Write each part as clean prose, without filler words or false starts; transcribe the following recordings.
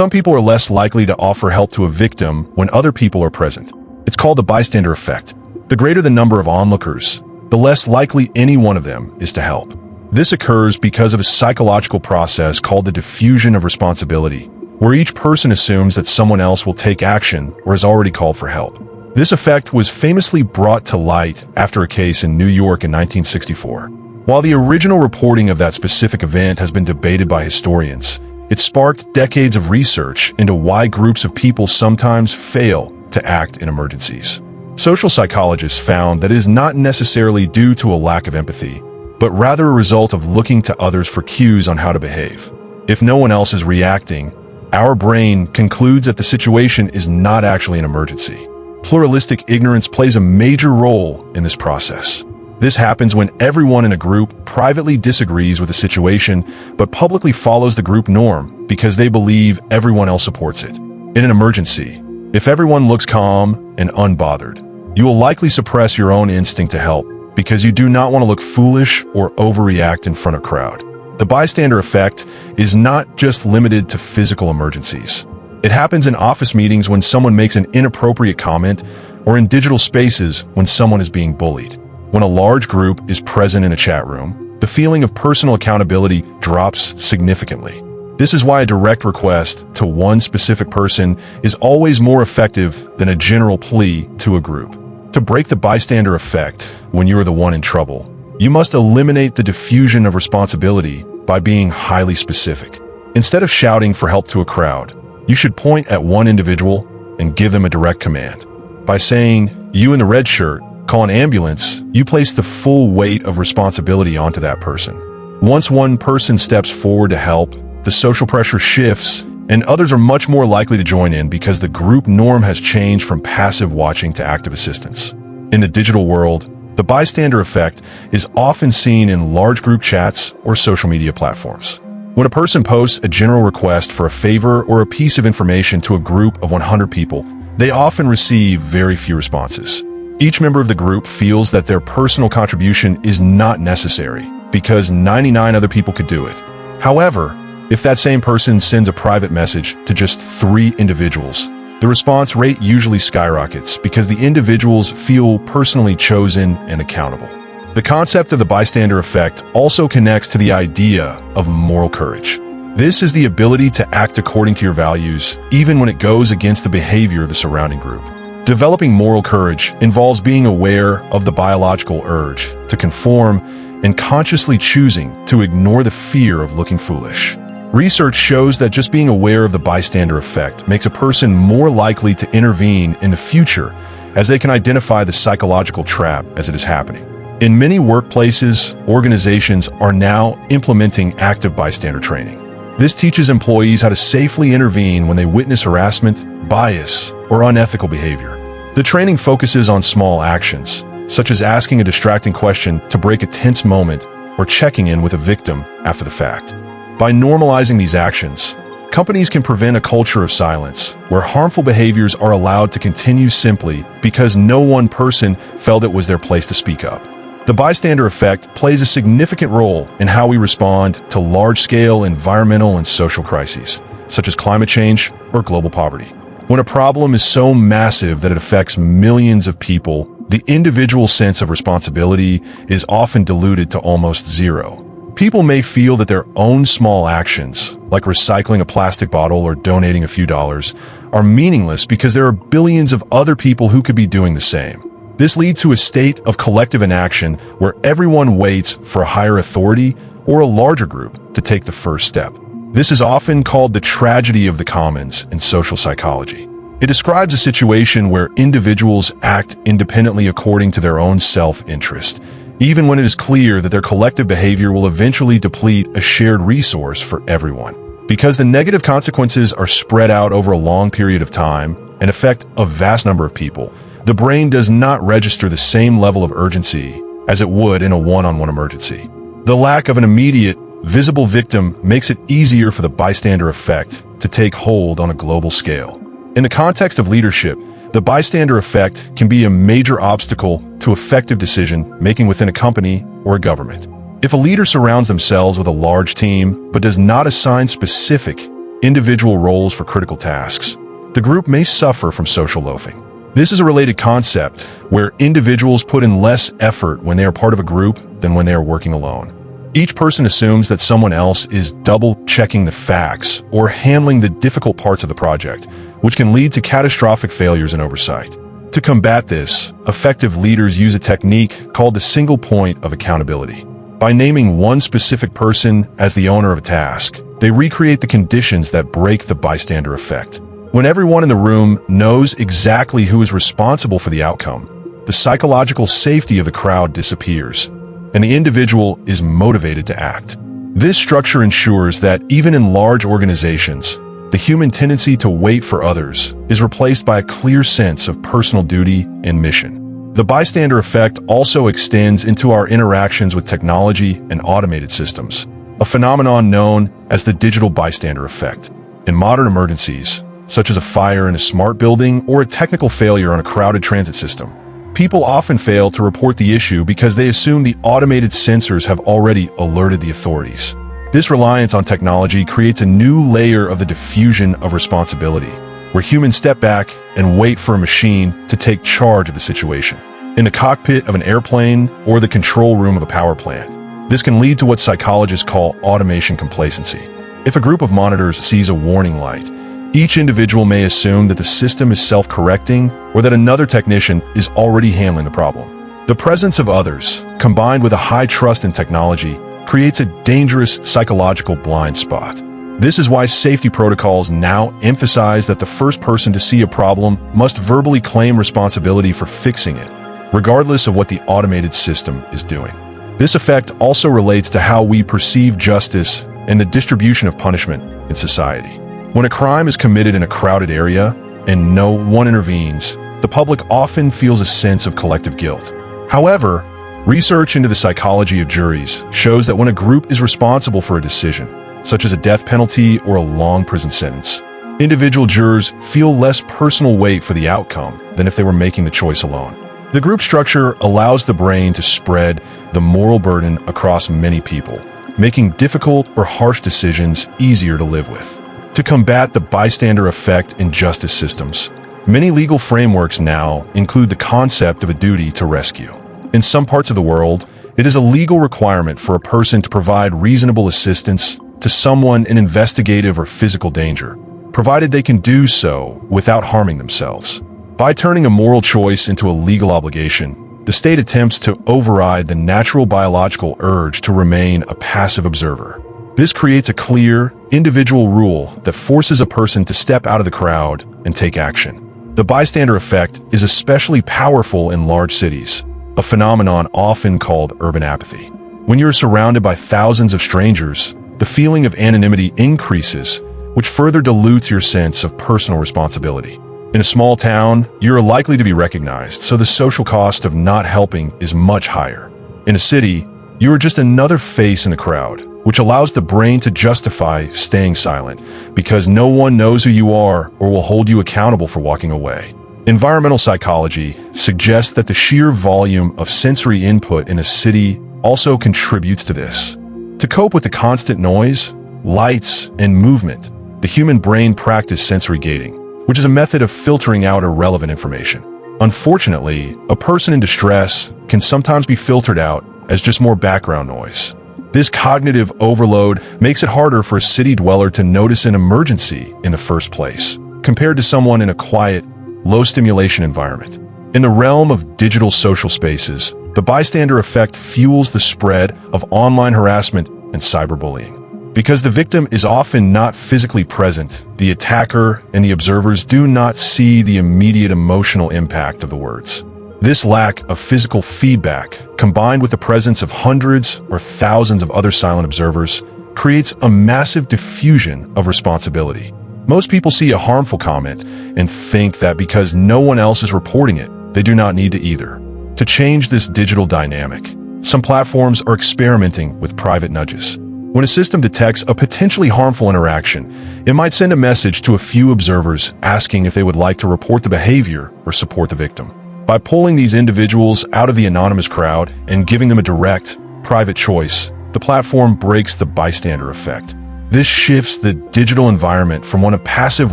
Some people are less likely to offer help to a victim when other people are present. It's called the bystander effect. The greater the number of onlookers, the less likely any one of them is to help. This occurs because of a psychological process called the diffusion of responsibility, where each person assumes that someone else will take action or has already called for help. This effect was famously brought to light after a case in New York in 1964. While the original reporting of that specific event has been debated by historians, it sparked decades of research into why groups of people sometimes fail to act in emergencies. Social psychologists found that it is not necessarily due to a lack of empathy, but rather a result of looking to others for cues on how to behave. If no one else is reacting, our brain concludes that the situation is not actually an emergency. Pluralistic ignorance plays a major role in this process. This happens when everyone in a group privately disagrees with a situation, but publicly follows the group norm because they believe everyone else supports it. In an emergency, if everyone looks calm and unbothered, you will likely suppress your own instinct to help because you do not want to look foolish or overreact in front of a crowd. The bystander effect is not just limited to physical emergencies. It happens in office meetings when someone makes an inappropriate comment, or in digital spaces when someone is being bullied. When a large group is present in a chat room, the feeling of personal accountability drops significantly. This is why a direct request to one specific person is always more effective than a general plea to a group. To break the bystander effect when you are the one in trouble, you must eliminate the diffusion of responsibility by being highly specific. Instead of shouting for help to a crowd, you should point at one individual and give them a direct command. By saying, "You in the red shirt, call an ambulance," you place the full weight of responsibility onto that person. Once one person steps forward to help, the social pressure shifts, and others are much more likely to join in because the group norm has changed from passive watching to active assistance. In the digital world, the bystander effect is often seen in large group chats or social media platforms. When a person posts a general request for a favor or a piece of information to a group of 100 people, they often receive very few responses. Each member of the group feels that their personal contribution is not necessary because 99 other people could do it. However, if that same person sends a private message to just 3 individuals, the response rate usually skyrockets because the individuals feel personally chosen and accountable. The concept of the bystander effect also connects to the idea of moral courage. This is the ability to act according to your values, even when it goes against the behavior of the surrounding group. Developing moral courage involves being aware of the biological urge to conform and consciously choosing to ignore the fear of looking foolish. Research shows that just being aware of the bystander effect makes a person more likely to intervene in the future, as they can identify the psychological trap as it is happening. In many workplaces, organizations are now implementing active bystander training. This teaches employees how to safely intervene when they witness harassment, bias, or unethical behavior. The training focuses on small actions, such as asking a distracting question to break a tense moment or checking in with a victim after the fact. By normalizing these actions, companies can prevent a culture of silence, where harmful behaviors are allowed to continue simply because no one person felt it was their place to speak up. The bystander effect plays a significant role in how we respond to large-scale environmental and social crises, such as climate change or global poverty. When a problem is so massive that it affects millions of people, the individual sense of responsibility is often diluted to almost zero. People may feel that their own small actions, like recycling a plastic bottle or donating a few dollars, are meaningless because there are billions of other people who could be doing the same. This leads to a state of collective inaction where everyone waits for a higher authority or a larger group to take the first step. This is often called the tragedy of the commons in social psychology. It describes a situation where individuals act independently according to their own self-interest, even when it is clear that their collective behavior will eventually deplete a shared resource for everyone. Because the negative consequences are spread out over a long period of time and affect a vast number of people, the brain does not register the same level of urgency as it would in a one-on-one emergency. The lack of an immediate, visible victim makes it easier for the bystander effect to take hold on a global scale. In the context of leadership, the bystander effect can be a major obstacle to effective decision-making within a company or a government. If a leader surrounds themselves with a large team but does not assign specific, individual roles for critical tasks, the group may suffer from social loafing. This is a related concept where individuals put in less effort when they are part of a group than when they are working alone. Each person assumes that someone else is double-checking the facts or handling the difficult parts of the project, which can lead to catastrophic failures and oversight. To combat this, effective leaders use a technique called the single point of accountability. By naming one specific person as the owner of a task, they recreate the conditions that break the bystander effect. When everyone in the room knows exactly who is responsible for the outcome, the psychological safety of the crowd disappears, and the individual is motivated to act. This structure ensures that even in large organizations, the human tendency to wait for others is replaced by a clear sense of personal duty and mission. The bystander effect also extends into our interactions with technology and automated systems, a phenomenon known as the digital bystander effect. In modern emergencies, such as a fire in a smart building or a technical failure on a crowded transit system, people often fail to report the issue because they assume the automated sensors have already alerted the authorities. This reliance on technology creates a new layer of the diffusion of responsibility, where humans step back and wait for a machine to take charge of the situation. In the cockpit of an airplane or the control room of a power plant, this can lead to what psychologists call automation complacency. If a group of monitors sees a warning light, each individual may assume that the system is self-correcting or that another technician is already handling the problem. The presence of others, combined with a high trust in technology, creates a dangerous psychological blind spot. This is why safety protocols now emphasize that the first person to see a problem must verbally claim responsibility for fixing it, regardless of what the automated system is doing. This effect also relates to how we perceive justice and the distribution of punishment in society. When a crime is committed in a crowded area and no one intervenes, the public often feels a sense of collective guilt. However, research into the psychology of juries shows that when a group is responsible for a decision, such as a death penalty or a long prison sentence, individual jurors feel less personal weight for the outcome than if they were making the choice alone. The group structure allows the brain to spread the moral burden across many people, making difficult or harsh decisions easier to live with. To combat the bystander effect in justice systems, many legal frameworks now include the concept of a duty to rescue. In some parts of the world, it is a legal requirement for a person to provide reasonable assistance to someone in investigative or physical danger, provided they can do so without harming themselves. By turning a moral choice into a legal obligation, the state attempts to override the natural biological urge to remain a passive observer. This creates a clear, individual rule that forces a person to step out of the crowd and take action. The bystander effect is especially powerful in large cities, a phenomenon often called urban apathy. When you're surrounded by thousands of strangers, the feeling of anonymity increases, which further dilutes your sense of personal responsibility. In a small town, you're likely to be recognized, so the social cost of not helping is much higher. In a city, you are just another face in the crowd, which allows the brain to justify staying silent because no one knows who you are or will hold you accountable for walking away. Environmental psychology suggests that the sheer volume of sensory input in a city also contributes to this. To cope with the constant noise, lights, and movement, the human brain practices sensory gating, which is a method of filtering out irrelevant information. Unfortunately, a person in distress can sometimes be filtered out as just more background noise. This cognitive overload makes it harder for a city dweller to notice an emergency in the first place, compared to someone in a quiet, low-stimulation environment. In the realm of digital social spaces, the bystander effect fuels the spread of online harassment and cyberbullying. Because the victim is often not physically present, the attacker and the observers do not see the immediate emotional impact of the words. This lack of physical feedback, combined with the presence of hundreds or thousands of other silent observers, creates a massive diffusion of responsibility. Most people see a harmful comment and think that because no one else is reporting it, they do not need to either. To change this digital dynamic, some platforms are experimenting with private nudges. When a system detects a potentially harmful interaction, it might send a message to a few observers asking if they would like to report the behavior or support the victim. By pulling these individuals out of the anonymous crowd and giving them a direct, private choice, the platform breaks the bystander effect. This shifts the digital environment from one of passive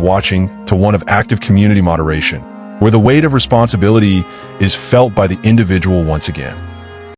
watching to one of active community moderation, where the weight of responsibility is felt by the individual once again.